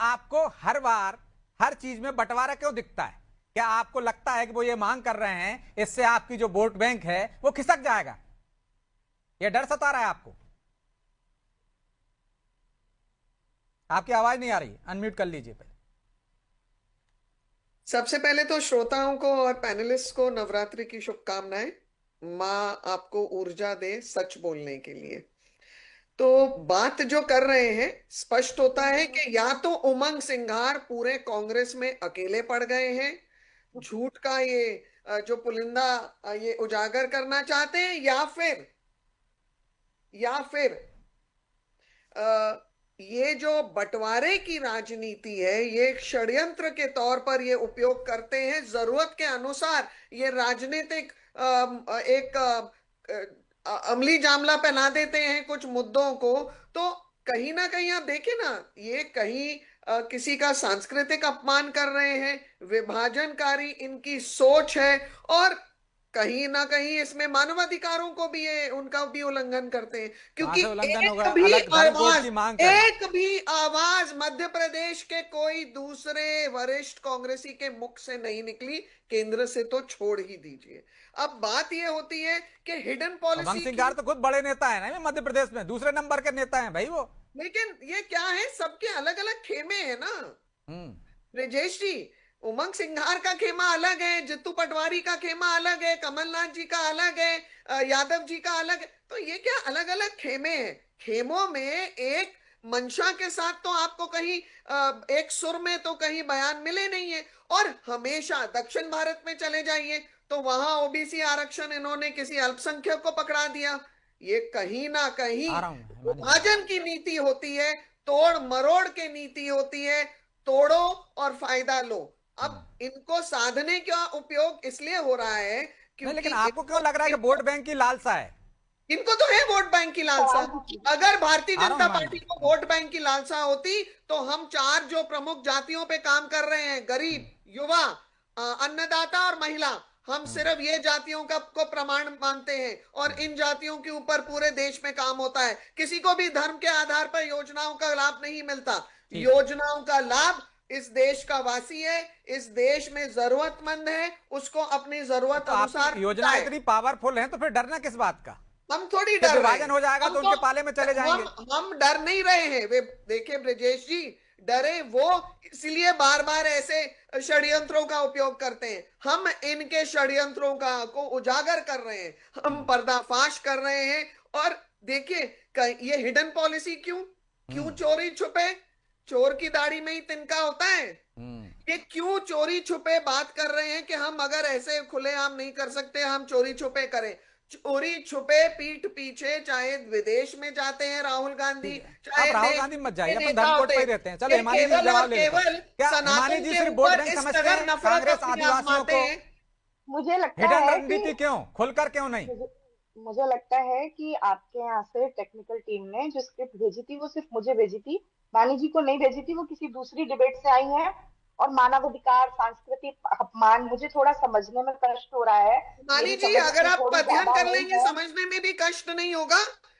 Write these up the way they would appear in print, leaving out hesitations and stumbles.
आपको हर बार हर चीज में बंटवारा क्यों दिखता है? क्या आपको लगता है कि वो ये मांग कर रहे हैं इससे आपकी जो वोट बैंक है वो खिसक जाएगा? ये डर सता रहा है आपको? आपकी आवाज नहीं आ रही, अनम्यूट कर लीजिए पहले। सबसे पहले तो श्रोताओं को और पैनलिस्ट को नवरात्रि की शुभकामनाएं। माँ आपको ऊर्जा दे सच बोलने के लिए। तो बात जो कर रहे हैं, स्पष्ट होता है कि या तो उमंग सिंघार पूरे कांग्रेस में अकेले पड़ गए हैं, झूठ का ये जो पुलिंदा ये उजागर करना चाहते हैं, या फिर ये जो बंटवारे की राजनीति है, ये षड्यंत्र के तौर पर ये उपयोग करते हैं। जरूरत के अनुसार ये राजनीतिक एक अमली जामला पहना देते हैं कुछ मुद्दों को। तो कहीं ना कहीं आप देखें ना, ये कहीं किसी का सांस्कृतिक अपमान कर रहे हैं, विभाजनकारी इनकी सोच है, और कहीं ना कहीं इसमें मानवाधिकारों को भी ये उनका भी उल्लंघन करते हैं। कहां क्योंकि से उल्लंघन होगा? अलग धर्म कोड की मांग करना। एक भी आवाज मध्य प्रदेश के कोई दूसरे वरिष्ठ कांग्रेसी के मुख से नहीं निकली, केंद्र से तो छोड़ ही दीजिए। अब बात ये होती है कि हिडन उमंग पॉलिसी सिंघार की। तो खुद बड़े नेता है ना मध्य प्रदेश में, दूसरे नंबर के नेता हैं भाई वो। लेकिन ये क्या है, सबके अलग अलग खेमे है ना हम्म। ब्रजेश जी। उमंग सिंघार का खेमा अलग है, जित्तू पटवारी का खेमा अलग है, कमलनाथ जी का अलग है, यादव जी का अलग है। तो ये क्या अलग अलग खेमे हैं? खेमों में एक मंशा के साथ तो आपको कहीं एक सुर में तो कहीं बयान मिले नहीं है। और हमेशा दक्षिण भारत में चले जाइए तो वहां ओबीसी आरक्षण इन्होंने किसी अल्पसंख्यक को पकड़ा दिया। ये कहीं ना कहीं आ रहा हूं मैं, हिमानी जी। विभाजन की नीति होती है, तोड़ मरोड़ की नीति होती है, तोड़ो और फायदा लो। अब इनको साधने का उपयोग इसलिए हो रहा है नहीं, क्योंकि लेकिन आपको क्यों लग रहा है कि इनको वोट बैंक की लालसा है? इनको तो है वोट बैंक की लालसा। अगर भारतीय आ रहा हूं जनता हिमानी पार्टी जी। को वोट बैंक की लालसा होती तो हम चार जो प्रमुख जातियों पे काम कर रहे हैं, गरीब, युवा, अन्नदाता और महिला, हम सिर्फ ये जातियों का को प्रमाण मानते हैं, और इन जातियों के ऊपर पूरे देश में काम होता है। किसी को भी धर्म के आधार पर योजनाओं का लाभ नहीं मिलता। ठीक। योजनाओं का लाभ इस देश का वासी है, इस देश में जरूरतमंद है, उसको अपनी जरूरत तो आपकी अनुसार योजना मिलता है। इतनी पावरफुल है तो फिर डरना किस बात का? हम थोड़ी जब डर रहे विभाजन हैं। हो जाएगा हम तो तो उनके पाले में चले जाएंगे। हम डर नहीं रहे हैं। वे देखिए ब्रजेश जी, डरे वो इसलिए बार बार ऐसे षड्यंत्रों का उपयोग करते हैं। हम इनके षड्यंत्रों का को उजागर कर रहे हैं, हम पर्दाफाश कर रहे हैं। और देखिए ये हिडन पॉलिसी क्यों क्यों चोरी छुपे, चोर की दाढ़ी में ही तिनका होता है। हम्म। ये क्यों चोरी छुपे बात कर रहे हैं कि हम अगर ऐसे खुलेआम नहीं कर सकते, हम चोरी छुपे करें। चोरी छुपे पीठ पीछे, चाहे विदेश में जाते हैं राहुल गांधी, ठीक है, चाहे आप राहुल देश गांधी मत के जाइए, अपन नेता धर्मकोट होते पे हैं, ही रहते हैं। चलो ये हिमानी जी केवल और जवाब ले लेता हूं। केवल क्या हिमानी सनातन जी के सिर्फ वोट ऊपर बैंक इस समझते कदर हैं नफरत कांग्रेस अपने आप आदिवासियों मारते को? हैं। मुझे लगता हिडन है कि रणनीति क्यों, खुलकर क्यों नहीं? मुझे मुझे लगता है कि आपके यहाँ से टेक्निकल टीम ने जो स्क्रिप्ट भेजी थी वो सिर्फ मुझे भेजी थी, वाणी जी को नहीं भेजी थी। वो किसी दूसरी डिबेट से आई है। और मानवाधिकार, सांस्कृतिक अपमान, मुझे थोड़ा समझने में कष्ट हो रहा है। मानी मेरी जी, समझ अगर अभी आप थोड़ी अध्ययन ज्यादा कर हुई लेंगे है। समझने में भी कष्ट नहीं होगा।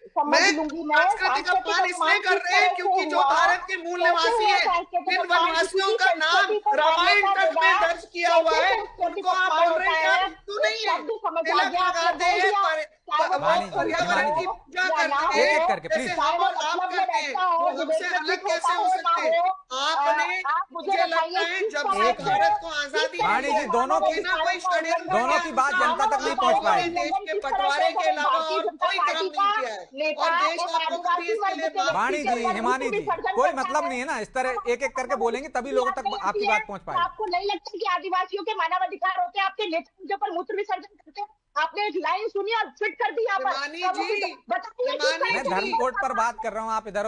समझ मैं लूंगी मैं। सांस्कृतिक सांस्कृतिक अपमान इसलिए अपमान कर किस रहे हैं तरह से क्योंकि जो हुआ, भारत के मूल कैसे निवासी हुआ हैं, सांस्कृतिक जिन अपमान? किसी वनवासियों की का नाम संस्कृति को रामायण मान्यता तक देना में दर्ज किया हुआ कैसे है, सांस्कृतिक उनको आप अपमान बोल रहे होता हैं कि आप है? हिंदू एक नहीं है। शब्द समझ आ तिलक गया, आपने लगाते बोल हैं, दिया। चाहे वो हिमानी जी, पर्यावरण पर्यावरण हिमानी की जी, हो पूजा या ना करते एक हैं एक हो, करके जैसे प्लीज। चाहे हम वो और आप मतलब में करते हैं, बैठना हो, वो हमसे डिबेट में अलग कुछ होता कैसे हो हो ना सकते हैं? हो। आपने, आप मुझे मुझे लगता बताइए है किस जब से तरह एक से मिनट। भारत को किस आजादी तरह वाणी मिली से है, जी, बिना कोई षड्यंत्र के दोनों की बात जनता तक नहीं पहुंच लोगों पा ने रही। देश के किस तरह से बंटवारे के अलावा भारतीय और जनता कोई काम पार्टी नहीं का किया है। नेता और देश एक आपको कभी आदिवासी इसके वर्ग लिए के माफ व्यक्ति वाणी नहीं के जी, ऊपर करेगा। हिमानी मूत्र जी, विसर्जन कोई करता मतलब है। नहीं है ना, इस तो तरह एक एक करके बोलेंगे तभी लोगों तक आपको नहीं आपकी आती है? बात पहुंच तो पाएगी। आपको नहीं लगता कि आदिवासियों के मानवाधिकार होते हैं? आपके नेता उनके ऊपर मूत्र विसर्जन करते हैं। आपने एक लाइन सुनी और फिट कर दी यहाँ पर। हिमानी तो अब जी, बताइए किस हिमानी तरह मैं से जी, धर्म कोड पर आपका बात कर रहा हूं, आप इधर